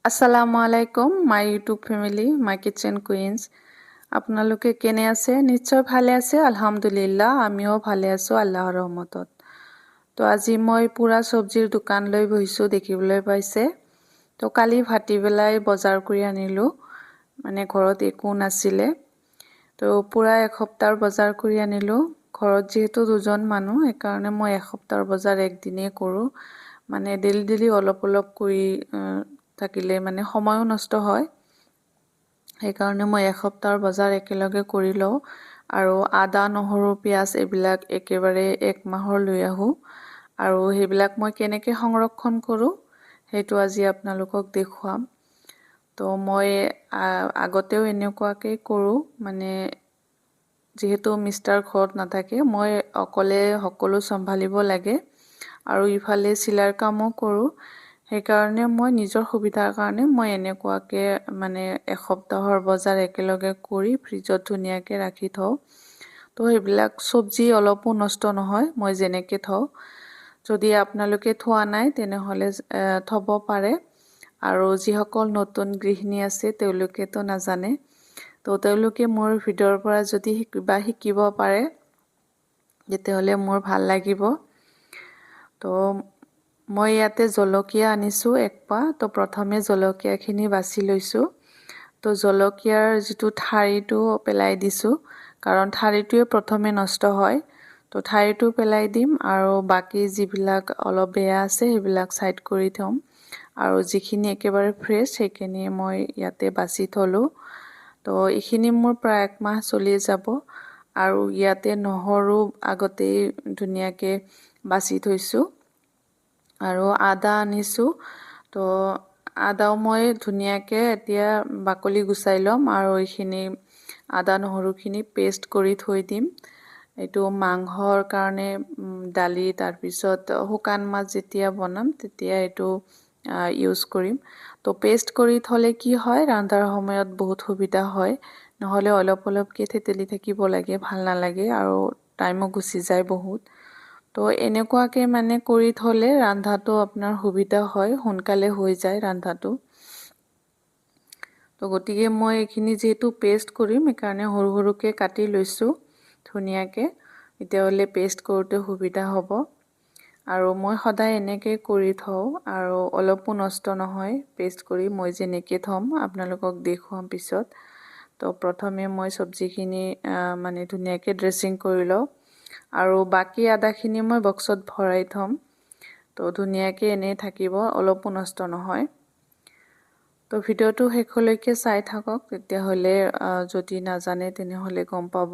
আসসালামু আলাইকুম my YouTube family my kitchen queens আপোনালোকে কেনে আছে নিশ্চয় ভালে আছে আলহামদুলিল্লাহ আমিও ভালে আছো আল্লাহৰ ৰহমতত তো আজি মই পুৰা সবজিৰ দোকান লৈ বহিছো দেখিবলৈ পাইছে তো কালি ভাটি বেলাই বজাৰ কৰি আনিলো মানে ঘৰত একো নাছিলে তো পুৰা এসপ্তাহৰ বজাৰ কৰি আনিলো ঘৰত যেহেতু দুজন মানুহ একাৰণে মই এসপ্তাহৰ বজাৰ একদিনে কৰো মানে ডেইলি অলপ অলপ কৰি থাকিলে মানে সময়ও নষ্ট হয় সেইকাৰণে মই এসপ্তাহৰ বজাৰ একেলগে কৰি লওঁ আৰু আদা নহৰু পিয়াজ এইবিলাক একেবাৰে এক মাহৰ লৈ আহো আৰু সেইবিলাক মই কেনেকৈ সংৰক্ষণ কৰোঁ সেইটো আজি আপোনালোকক দেখুৱাম তো মই আগতেও এনেকুৱাকৈ কৰোঁ মানে যেহেতু মিষ্টাৰ ঘৰত নাথাকে মই অকলে সকলো চম্ভালিব লাগে আৰু ইফালে চিলাইৰ কামো কৰোঁ সেইকাৰণে মই নিজৰ সুবিধাৰ কাৰণে মই এনেকুৱাকৈ মানে এসপ্তাহৰ বজাৰ একেলগে কৰি ফ্ৰিজত ধুনীয়াকৈ ৰাখি থওঁ তো সেইবিলাক সবজি অলপো নষ্ট নহয় মই যেনেকৈ থওঁ যদি আপোনালোকে থোৱা নাই তেনেহ'লে থ'ব পাৰে আৰু যিসকল নতুন গৃহিণী আছে তেওঁলোকেতো নাজানে তো তেওঁলোকে মোৰ ভিডিঅ'ৰ পৰা যদি কিবা শিকিব পাৰে তেতিয়াহ'লে মোৰ ভাল লাগিব তো মই ইয়াতে জলকীয়া আনিছো এক পোৱা তো প্ৰথমে জলকীয়াখিনি বাছি লৈছো তো জলকীয়াৰ যিটো ঠাৰিটো পেলাই দিছো কাৰণ ঠাৰিটোৱে প্ৰথমে নষ্ট হয় তো ঠাৰিটো পেলাই দিম আৰু বাকি যিবিলাক অলপ বেয়া আছে সেইবিলাক সাইড কৰি থম আৰু যিখিনি একেবাৰে ফ্ৰেছ সেইখিনি মই ইয়াতে বাছি থলো তো এইখিনি মোৰ প্ৰায় এক মাহ চলি যাব আৰু ইয়াতে নহৰু আগতেই ধুনীয়াকৈ বাছি থৈছো আৰু আদা আনিছো তো আদাও মই ধুনীয়াকৈ এতিয়া বাকলি গুচাই ল'ম আৰু এইখিনি আদা নহৰুখিনি পেষ্ট কৰি থৈ দিম এইটো মাংসৰ কাৰণে দালি তাৰপিছত শুকান মাছ যেতিয়া বনাম তেতিয়া এইটো ইউজ কৰিম তো পেষ্ট কৰি থলে কি হয় ৰান্ধাৰ সময়ত বহুত সুবিধা হয় নহলে অলপ অলপকৈ থেতেলি থাকিব লাগে ভাল নালাগে আৰু টাইমো গুচি যায় বহুত তো এনেকুৱাকৈ মানে কৰি থলে ৰান্ধাটো আপোনাৰ সুবিধা হয় সোনকালে হৈ যায় ৰান্ধাটো তো গতিকে মই এইখিনি যেহেতু পেষ্ট কৰিম সেইকাৰণে সৰু সৰুকৈ কাটি লৈছো ধুনীয়াকৈ তেতিয়াহ'লে পেষ্ট কৰোঁতে সুবিধা হ'ব আৰু মই সদায় এনেকৈ কৰি থওঁ আৰু অলপো নষ্ট নহয় পেষ্ট কৰি মই যেনেকৈ থম আপোনালোকক দেখুৱাম পিছত তো প্ৰথমে মই সবজিখিনি মানে ধুনীয়াকৈ ড্ৰেছিং কৰি লওঁ আৰু বাকি আদাখিনি মই বক্সত ভৰাই থম তো ধুনীয়াকৈ এনেই থাকিব অলপো নষ্ট নহয় তো ভিডিঅ'টো শেষলৈকে চাই থাকক তেতিয়াহ'লে যদি নাজানে তেনেহ'লে গম পাব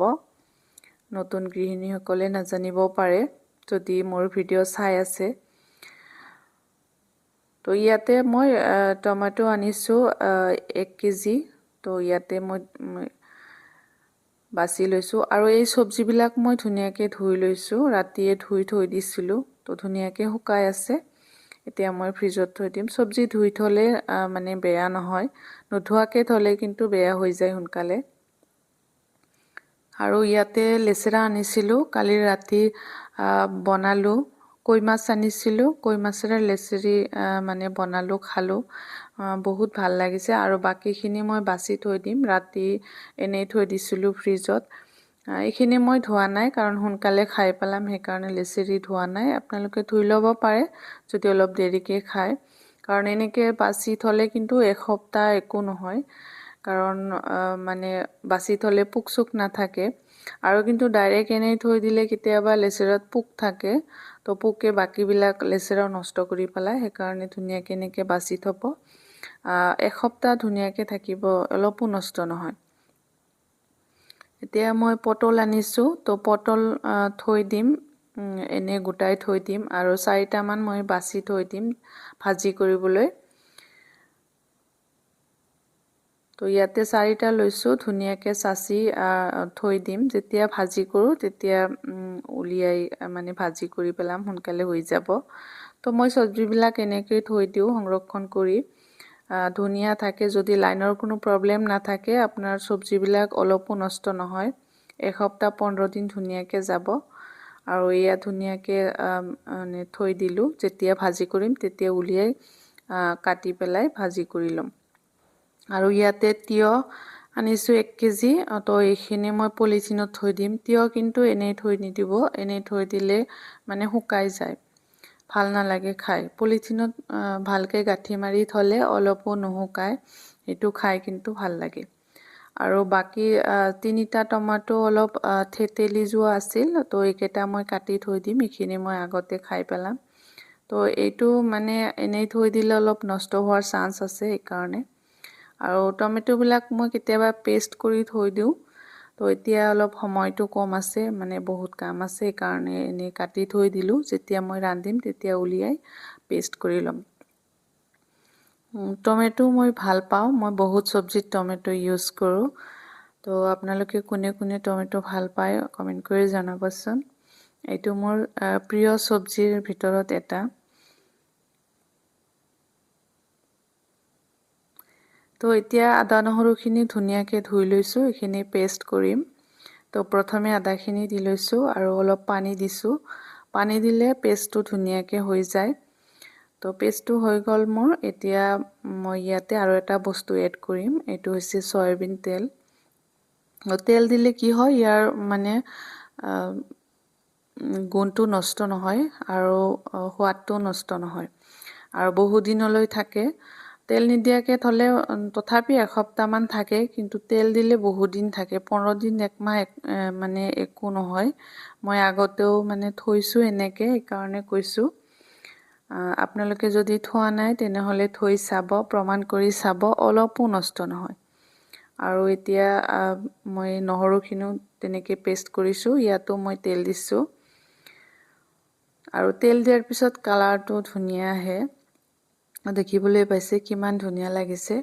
নতুন গৃহিণীসকলে নাজানিব পাৰে যদি মোৰ ভিডিঅ' চাই আছে তো ইয়াতে মই টমেটো আনিছো 1 কেজি তো ইয়াতে মই বাছি লৈছো আৰু এই সবজিবিলাক মই ধুনীয়াকৈ ধুই লৈছো ৰাতিয়ে ধুই থৈ দিছিলো তো ধুনীয়াকৈ শুকাই আছে এতিয়া মই ফ্ৰিজত থৈ দিম সবজি ধুই থলে মানে বেয়া নহয় নধুৱাকৈ থলে কিন্তু বেয়া হৈ যায় সোনকালে আৰু ইয়াতে লেচেৰা আনিছিলো কালি ৰাতি বনালো কই মাছ আনিছিলো কই মাছেৰে লেচেৰি মানে বনালো খালো বহুত ভাল লাগিছে আৰু বাকিখিনি মই বাছি থৈ দিম ৰাতি এনেই থৈ দিছিলো ফ্ৰিজত এইখিনি মই ধোৱা নাই কাৰণ সোনকালে খাই পেলাম সেইকাৰণে লেচেৰি ধোৱা নাই আপোনালোকে ধুই ল'ব পাৰে যদি অলপ দেৰিকৈ খায় কাৰণ এনেকৈ বাছি থলে কিন্তু এসপ্তাহ একো নহয় কাৰণ মানে বাছি থলে পোক চোক নাথাকে আৰু কিন্তু ডাইৰেক্ট এনেই থৈ দিলে কেতিয়াবা লেচেৰাত পোক থাকে তো পোকে বাকিবিলাক লেচেৰা নষ্ট কৰি পেলাই সেইকাৰণে ধুনীয়াকৈ এনেকৈ বাছি থব এসপ্তাহ ধুনীয়াকৈ থাকিব অলপো নষ্ট নহয় এতিয়া মই পটল আনিছো তো পটল থৈ দিম এনে গোটাই থৈ দিম আৰু 4টা মান মই বাছি থৈ দিম ভাজি কৰিবলৈ তো ইয়াতে 4টা লৈছো ধুনীয়াকৈ চাচি থৈ দিম যেতিয়া ভাজি কৰো তেতিয়া উলিয়াই মানে ভাজি কৰি পেলাম সোনকালে হৈ যাব তো মই সবজিবিলাক এনেকৈ থৈ দিও সংৰক্ষণ কৰি ধুনীয়া থাকে যদি লাইনৰ কোনো প্ৰবলেম নাথাকে আপোনাৰ সবজিবিলাক অলপো নষ্ট নহয় এসপ্তাহ 15 দিন ধুনীয়াকৈ যাব আৰু ইয়া ধুনীয়াকৈ থৈ দিলো যেতিয়া ভাজি কৰিম তেতিয়া উলিয়াই কাটি পেলাই ভাজি কৰি ল'ম। আৰু ইয়াতে তিয়হ আনিছোঁ 1 কেজি। তো এইখিনি মই পলিথিনত থৈ দিম। তিয়হ কিন্তু এনেই থৈ নিদিব, এনেই থৈ দিলে মানে শুকাই যায়, ভাল নালাগে খাই। পলিথিনত ভালকৈ গাঁঠি মাৰি থ'লে অলপো নুশুকায়, সেইটো খাই কিন্তু ভাল লাগে। আৰু বাকী 3টা টমাটো অলপ থেতেলি যোৱা আছিল, তো এইকেইটা মই কাটি থৈ দিম, এইখিনি মই আগতে খাই পেলাম। তো এইটো মানে এনেই থৈ দিলে অলপ নষ্ট হোৱাৰ চান্স আছে, সেইকাৰণে। আৰু টমেটোবিলাক মই কেতিয়াবা পেষ্ট কৰি থৈ দিওঁ। তো এতিয়া অলপ সময়টো কম আছে, মানে বহুত কাম আছে, সেইকাৰণে এনেই কাটি থৈ দিলোঁ। যেতিয়া মই ৰান্ধিম তেতিয়া উলিয়াই পেষ্ট কৰি ল'ম। টমেটো মই ভাল পাওঁ, মই বহুত চব্জিত টমেটো ইউজ কৰোঁ। তো আপোনালোকে কোনে কোনে টমেটো ভাল পায় কমেণ্ট কৰি জনাবচোন। এইটো মোৰ প্ৰিয় চব্জিৰ ভিতৰত এটা। তো এতিয়া আদা নহৰুখিনি ধুনীয়াকৈ ধুই লৈছোঁ, এইখিনি পেষ্ট কৰিম। তো প্ৰথমে আদাখিনি দি লৈছোঁ আৰু অলপ পানী দিছোঁ। পানী দিলে পেষ্টটো ধুনীয়াকৈ হৈ যায়। তো পেষ্টটো হৈ গ'ল মোৰ। এতিয়া মই ইয়াতে আৰু এটা বস্তু এড কৰিম, এইটো হৈছে চয়াবিন তেল। তেল দিলে কি হয়, ইয়াৰ মানে গুণটো নষ্ট নহয় আৰু সোৱাদটো নষ্ট নহয় আৰু বহু দিনলৈ থাকে। তেল নিদিয়াকৈ থ'লে তথাপি এসপ্তাহমান থাকে, কিন্তু তেল দিলে বহুত দিন থাকে, 15 দিন 1 মাহ মানে একো নহয়। মই আগতেও মানে থৈছোঁ এনেকৈ, সেইকাৰণে কৈছোঁ। আপোনালোকে যদি থোৱা নাই তেনেহ'লে থৈ চাব, প্ৰমাণ কৰি চাব, অলপো নষ্ট নহয়। আৰু এতিয়া মই নহৰুখিনিও তেনেকৈ পেষ্ট কৰিছোঁ, ইয়াতো মই তেল দিছোঁ। আৰু তেল দিয়াৰ পিছত কালাৰটো ধুনীয়া আহে, দেখিবলৈ পাইছে কিমান ধুনীয়া লাগিছে।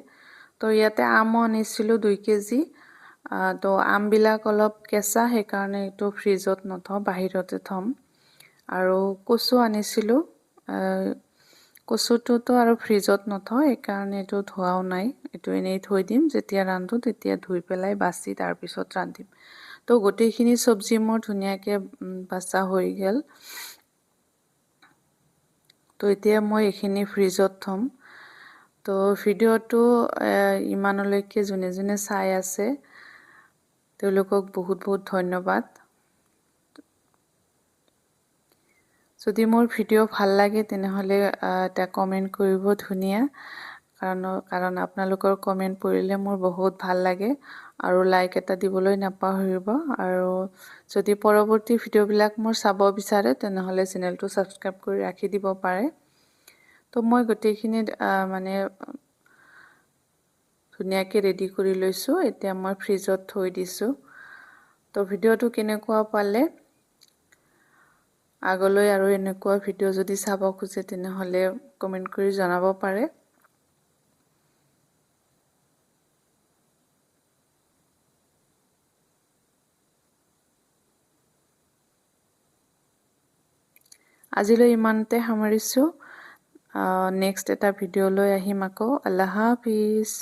তো ইয়াতে আমো আনিছিলোঁ 2 কেজি। তো আমবিলাক অলপ কেঁচা, সেইকাৰণে এইটো ফ্ৰিজত নথওঁ, বাহিৰতে থ'ম। আৰু কচু আনিছিলোঁ, কচুটোতো আৰু ফ্ৰিজত নথওঁ, সেইকাৰণে এইটো ধোৱাও নাই, এইটো এনেই থৈ দিম। যেতিয়া ৰান্ধো তেতিয়া ধুই পেলাই বাছি তাৰপিছত ৰান্ধিম। তো গোটেইখিনি চব্জি মোৰ ধুনীয়াকৈ বাছা হৈ গ'ল। তো এতিয়া মই এইখিনি ফ্ৰিজত থ'ম। তো ভিডিঅ'টো ইমানলৈকে যোনে যোনে চাই আছে তেওঁলোকক বহুত বহুত ধন্যবাদ। যদি মোৰ ভিডিঅ' ভাল লাগে তেনেহ'লে এটা কমেণ্ট কৰিব ধুনীয়া, কাৰণ আপোনালোকৰ কমেণ্ট পঢ়িলে মোৰ বহুত ভাল লাগে। আৰু লাইক এটা দিবলৈ নাপাহৰিব। আৰু যদি পৰৱৰ্তী ভিডিঅ'বিলাক মোৰ চাব বিচাৰে তেনেহ'লে চেনেলটো ছাবস্ক্ৰাইব কৰি ৰাখি দিব পাৰে। তো মই গোটেইখিনি মানে ধুনীয়াকৈ ৰেডি কৰি লৈছোঁ, এতিয়া মই ফ্ৰিজত থৈ দিছোঁ। তো ভিডিঅ'টো কেনেকুৱা পালে, আগলৈ আৰু এনেকুৱা ভিডিঅ' যদি চাব খোজে তেনেহ'লে কমেণ্ট কৰি জনাব পাৰে। আজিলৈ ইমানতে সামৰিছোঁ। নেক্সট এটা ভিডিঅ' লৈ আহিম আকৌ। আল্লাহ হাফিজ।